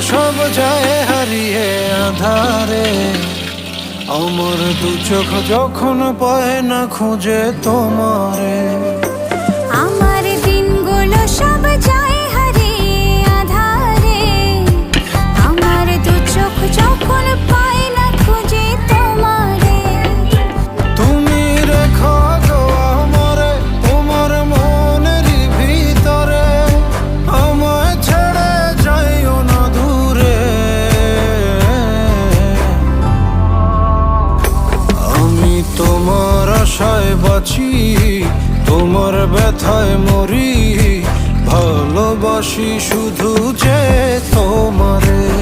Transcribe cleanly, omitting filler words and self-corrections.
সব যায় হারিয়ে আধারে। আমার দু চোখ যখন পায় না খুঁজে তোমারে। আমার দিনগুলো সব যায় হারিয়ে আঁধারে। আমার দু চোখ যখন পায় না খুঁজে তোমারে। তুমি রেখো গো আমারে তোমার মনের ভিতরে, আমায় ছেড়ে যাইও না দূরে। আমি তোমার আশায় বাঁচি, তোমার ব্যথায় মরি, ভালোবাসি শুধু যে তোমারে।